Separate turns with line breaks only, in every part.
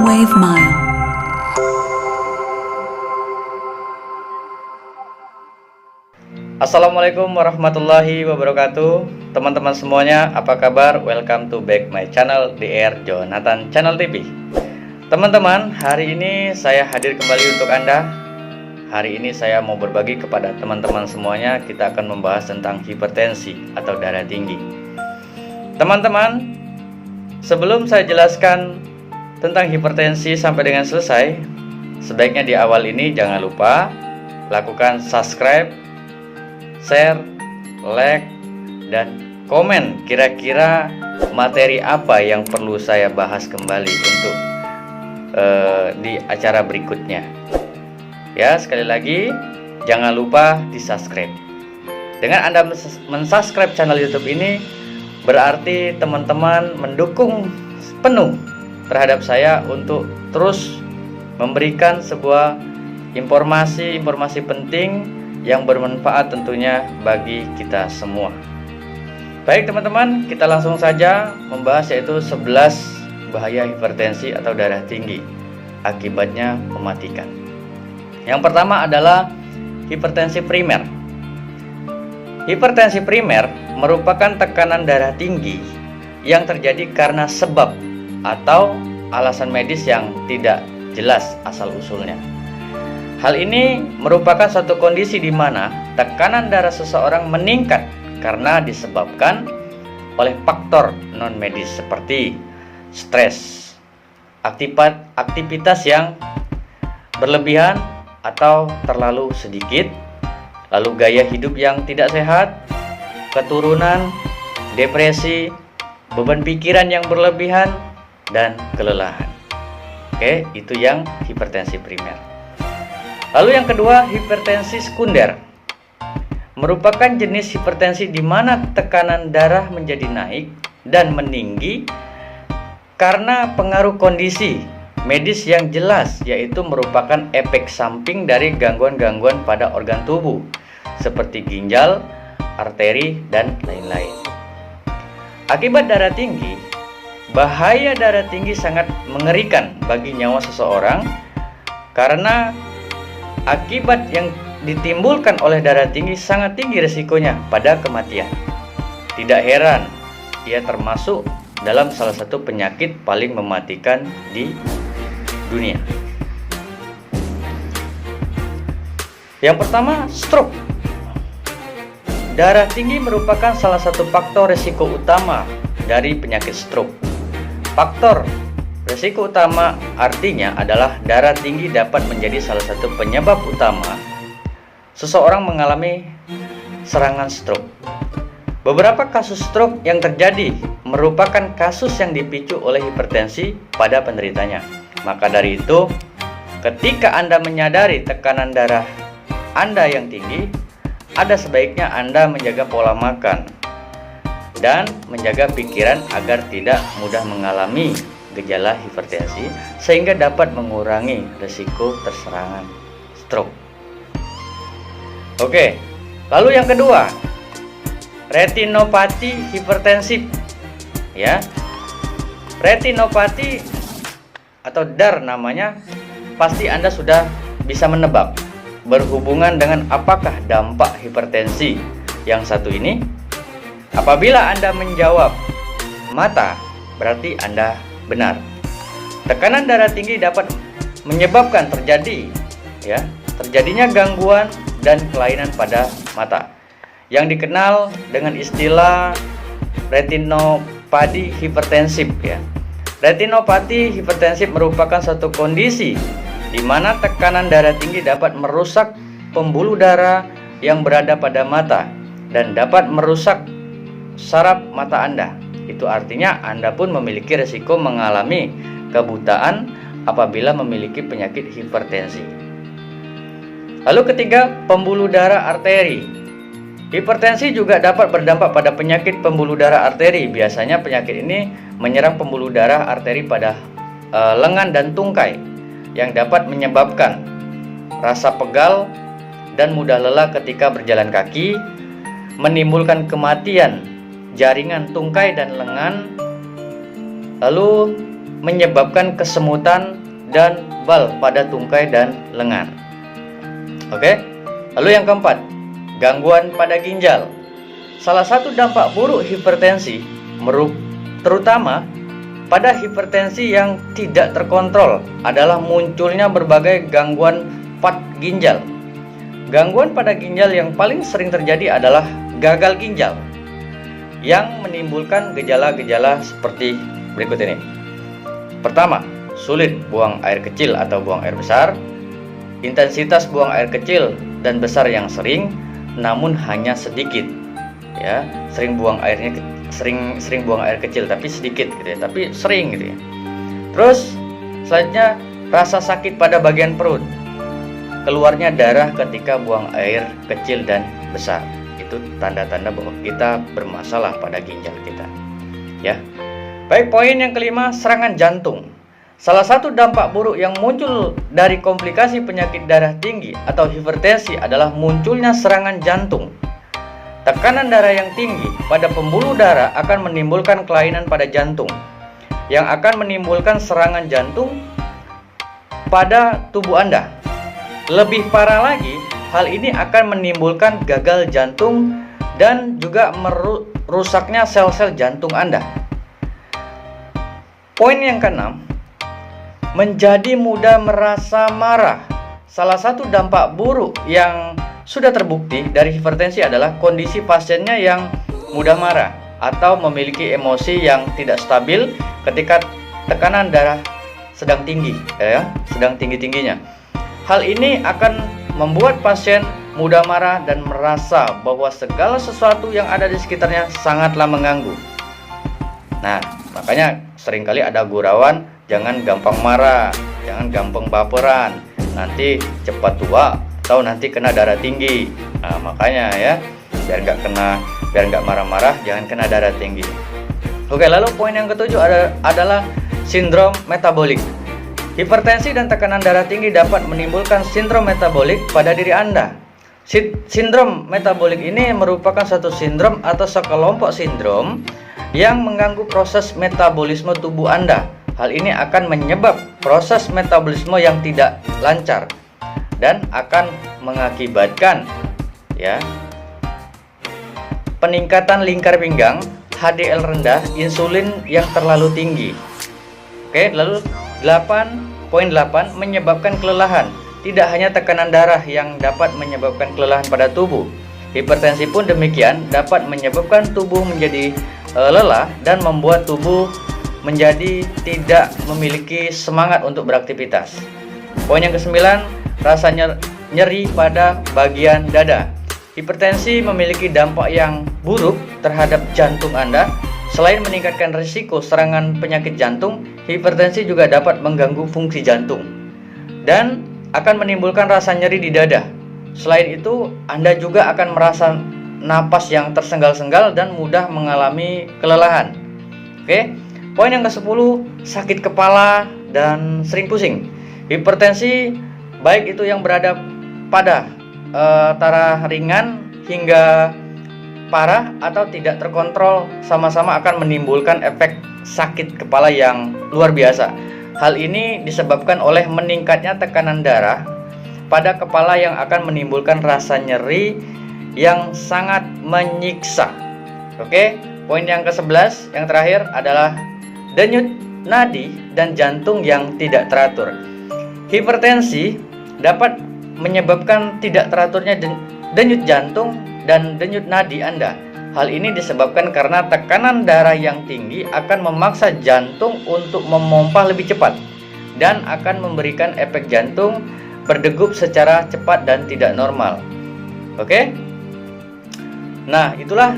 Wave Mile.
Assalamualaikum warahmatullahi wabarakatuh. Teman-teman semuanya, apa kabar? Welcome to back my channel DR Jonathan Channel TV. Teman-teman, hari ini saya hadir kembali untuk Anda. Hari ini saya mau berbagi kepada teman-teman semuanya. Kita akan membahas tentang hipertensi atau darah tinggi. Teman-teman, sebelum saya jelaskan tentang hipertensi sampai dengan selesai, sebaiknya di awal ini jangan lupa lakukan subscribe, share, like, dan komen kira-kira materi apa yang perlu saya bahas kembali untuk di acara berikutnya. Ya, sekali lagi jangan lupa di subscribe. Dengan Anda mensubscribe channel YouTube ini, berarti teman-teman mendukung penuh terhadap saya untuk terus memberikan sebuah informasi penting yang bermanfaat tentunya bagi kita semua. Baik teman-teman, kita langsung saja membahas yaitu 11 bahaya hipertensi atau darah tinggi, akibatnya mematikan. Yang pertama adalah hipertensi primer. Hipertensi primer merupakan tekanan darah tinggi yang terjadi karena sebab atau alasan medis yang tidak jelas asal-usulnya. Hal ini merupakan suatu kondisi di mana tekanan darah seseorang meningkat karena disebabkan oleh faktor non-medis seperti stres, aktivitas yang berlebihan atau terlalu sedikit, lalu gaya hidup yang tidak sehat, keturunan, depresi, beban pikiran yang berlebihan, dan kelelahan. Oke, itu yang hipertensi primer. Lalu yang kedua, hipertensi sekunder. Merupakan jenis hipertensi di mana tekanan darah menjadi naik dan meninggi karena pengaruh kondisi medis yang jelas, yaitu merupakan efek samping dari gangguan-gangguan pada organ tubuh seperti ginjal, arteri, dan lain-lain. Akibat darah tinggi, bahaya darah tinggi sangat mengerikan bagi nyawa seseorang karena akibat yang ditimbulkan oleh darah tinggi sangat tinggi resikonya pada kematian. Tidak heran ia termasuk dalam salah satu penyakit paling mematikan di dunia. Yang pertama, stroke. Darah tinggi merupakan salah satu faktor risiko utama dari penyakit stroke. Faktor risiko utama artinya adalah darah tinggi dapat menjadi salah satu penyebab utama seseorang mengalami serangan stroke. Beberapa kasus stroke yang terjadi merupakan kasus yang dipicu oleh hipertensi pada penderitanya. Maka dari itu, ketika Anda menyadari tekanan darah Anda yang tinggi, ada sebaiknya Anda menjaga pola makan dan menjaga pikiran agar tidak mudah mengalami gejala hipertensi sehingga dapat mengurangi risiko terserangan stroke. Oke, lalu yang kedua, retinopati hipertensif. Ya, retinopati atau DAR namanya, pasti Anda sudah bisa menebak berhubungan dengan apakah dampak hipertensi yang satu ini. Apabila Anda menjawab mata, berarti Anda benar. Tekanan darah tinggi dapat menyebabkan terjadinya gangguan dan kelainan pada mata yang dikenal dengan istilah retinopati hipertensif ya. Retinopati hipertensif merupakan suatu kondisi di mana tekanan darah tinggi dapat merusak pembuluh darah yang berada pada mata dan dapat merusak saraf mata Anda. Itu artinya Anda pun memiliki risiko mengalami kebutaan apabila memiliki penyakit hipertensi. Lalu ketiga, pembuluh darah arteri. Hipertensi juga dapat berdampak pada penyakit pembuluh darah arteri. Biasanya penyakit ini menyerang pembuluh darah arteri pada lengan dan tungkai yang dapat menyebabkan rasa pegal dan mudah lelah ketika berjalan kaki, menimbulkan kematian jaringan tungkai dan lengan, lalu menyebabkan kesemutan dan bal pada tungkai dan lengan. Oke. Lalu yang keempat, gangguan pada ginjal. Salah satu dampak buruk hipertensi, terutama pada hipertensi yang tidak terkontrol, adalah munculnya berbagai gangguan pada ginjal. Gangguan pada ginjal yang paling sering terjadi adalah gagal ginjal, yang menimbulkan gejala-gejala seperti berikut ini. Pertama, sulit buang air kecil atau buang air besar. Intensitas buang air kecil dan besar yang sering, namun hanya sedikit. Ya, sering buang buang air kecil tapi sedikit gitu ya, tapi sering gitu ya. Terus selanjutnya, rasa sakit pada bagian perut. Keluarnya darah ketika buang air kecil dan besar. Itu tanda-tanda bahwa kita bermasalah pada ginjal kita. Ya. Baik, poin yang kelima, serangan jantung. Salah satu dampak buruk yang muncul dari komplikasi penyakit darah tinggi atau hipertensi adalah munculnya serangan jantung. Tekanan darah yang tinggi pada pembuluh darah akan menimbulkan kelainan pada jantung, yang akan menimbulkan serangan jantung pada tubuh Anda. Lebih parah lagi, hal ini akan menimbulkan gagal jantung dan juga merusaknya sel-sel jantung Anda. Poin yang keenam, menjadi mudah merasa marah. Salah satu dampak buruk yang sudah terbukti dari hipertensi adalah kondisi pasiennya yang mudah marah atau memiliki emosi yang tidak stabil ketika tekanan darah sedang tinggi, sedang tinggi-tingginya. Hal ini akan membuat pasien mudah marah dan merasa bahwa segala sesuatu yang ada di sekitarnya sangatlah mengganggu. Nah, makanya seringkali ada gurauan, jangan gampang marah, jangan gampang baperan, nanti cepat tua atau nanti kena darah tinggi. Nah, makanya ya, biar nggak marah-marah, jangan kena darah tinggi. Oke, lalu poin yang ketujuh adalah sindrom metabolik. Hipertensi dan tekanan darah tinggi dapat menimbulkan sindrom metabolik pada diri Anda. Sindrom metabolik ini merupakan satu sindrom atau sekelompok sindrom yang mengganggu proses metabolisme tubuh Anda. Hal ini akan menyebabkan proses metabolisme yang tidak lancar dan akan mengakibatkan peningkatan lingkar pinggang, HDL rendah, insulin yang terlalu tinggi. Oke, lalu poin 8 menyebabkan kelelahan. Tidak hanya tekanan darah yang dapat menyebabkan kelelahan pada tubuh, hipertensi pun demikian dapat menyebabkan tubuh menjadi lelah dan membuat tubuh menjadi tidak memiliki semangat untuk beraktivitas. Poin yang ke-9, rasa nyeri pada bagian dada. Hipertensi memiliki dampak yang buruk terhadap jantung Anda. Selain meningkatkan risiko serangan penyakit jantung, hipertensi juga dapat mengganggu fungsi jantung dan akan menimbulkan rasa nyeri di dada. Selain itu, Anda juga akan merasa napas yang tersenggal-senggal dan mudah mengalami kelelahan. Oke, poin yang ke-10, sakit kepala dan sering pusing. Hipertensi, baik itu yang berada pada taraf ringan hingga parah atau tidak terkontrol, sama-sama akan menimbulkan efek sakit kepala yang luar biasa. Hal ini disebabkan oleh meningkatnya tekanan darah pada kepala yang akan menimbulkan rasa nyeri yang sangat menyiksa. Oke, poin yang ke-11 yang terakhir adalah denyut nadi dan jantung yang tidak teratur. Hipertensi dapat menyebabkan tidak teraturnya denyut jantung dan denyut nadi Anda. Hal ini disebabkan karena tekanan darah yang tinggi akan memaksa jantung untuk memompa lebih cepat dan akan memberikan efek jantung berdegup secara cepat dan tidak normal. Oke? Nah, itulah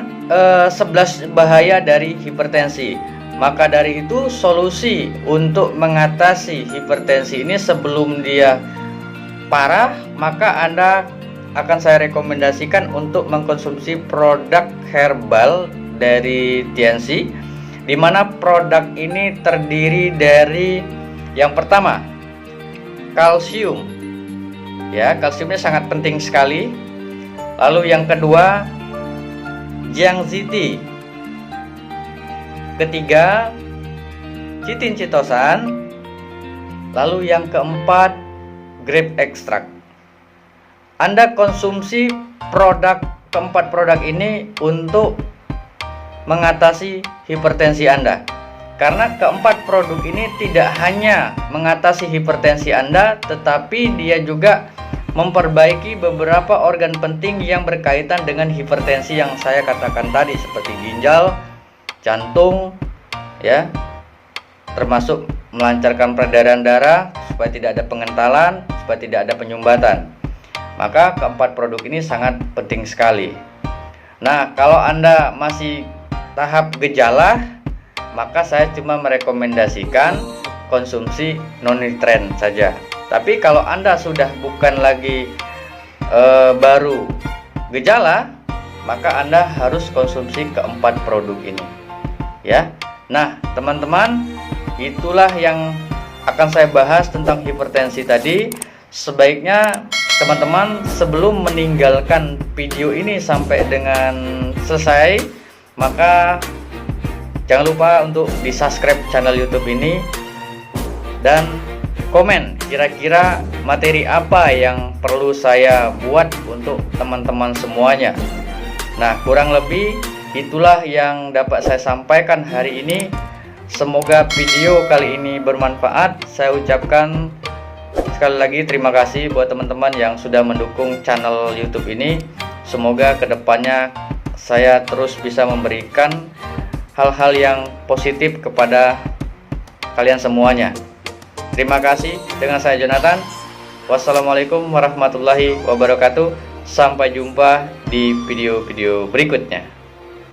11 bahaya dari hipertensi. Maka dari itu, solusi untuk mengatasi hipertensi ini sebelum dia parah, maka Anda akan saya rekomendasikan untuk mengkonsumsi produk herbal dari TNC, di mana produk ini terdiri dari yang pertama, kalsium. Ya, kalsiumnya sangat penting sekali. Lalu yang kedua, Jiangxi. Ketiga, chitin chitosan. Lalu yang keempat, grape extract. Anda konsumsi keempat produk ini untuk mengatasi hipertensi Anda. Karena keempat produk ini tidak hanya mengatasi hipertensi Anda, tetapi dia juga memperbaiki beberapa organ penting yang berkaitan dengan hipertensi yang saya katakan tadi, seperti ginjal, jantung, ya, termasuk melancarkan peredaran darah supaya tidak ada pengentalan, supaya tidak ada penyumbatan. Maka keempat produk ini sangat penting sekali. Nah, kalau Anda masih tahap gejala, maka saya cuma merekomendasikan konsumsi non-nitren saja. Tapi kalau Anda sudah bukan lagi baru gejala, maka Anda harus konsumsi keempat produk ini, ya. Nah, teman-teman, itulah yang akan saya bahas tentang hipertensi tadi. Sebaiknya teman-teman sebelum meninggalkan video ini sampai dengan selesai, maka jangan lupa untuk di subscribe channel YouTube ini dan komen kira-kira materi apa yang perlu saya buat untuk teman-teman semuanya. Nah, kurang lebih itulah yang dapat saya sampaikan hari ini. Semoga video kali ini bermanfaat. Saya ucapkan sekali lagi terima kasih buat teman-teman yang sudah mendukung channel YouTube ini. Semoga kedepannya saya terus bisa memberikan hal-hal yang positif kepada kalian semuanya. Terima kasih. Dengan saya Jonathan. Wassalamualaikum warahmatullahi wabarakatuh. Sampai jumpa di video-video berikutnya.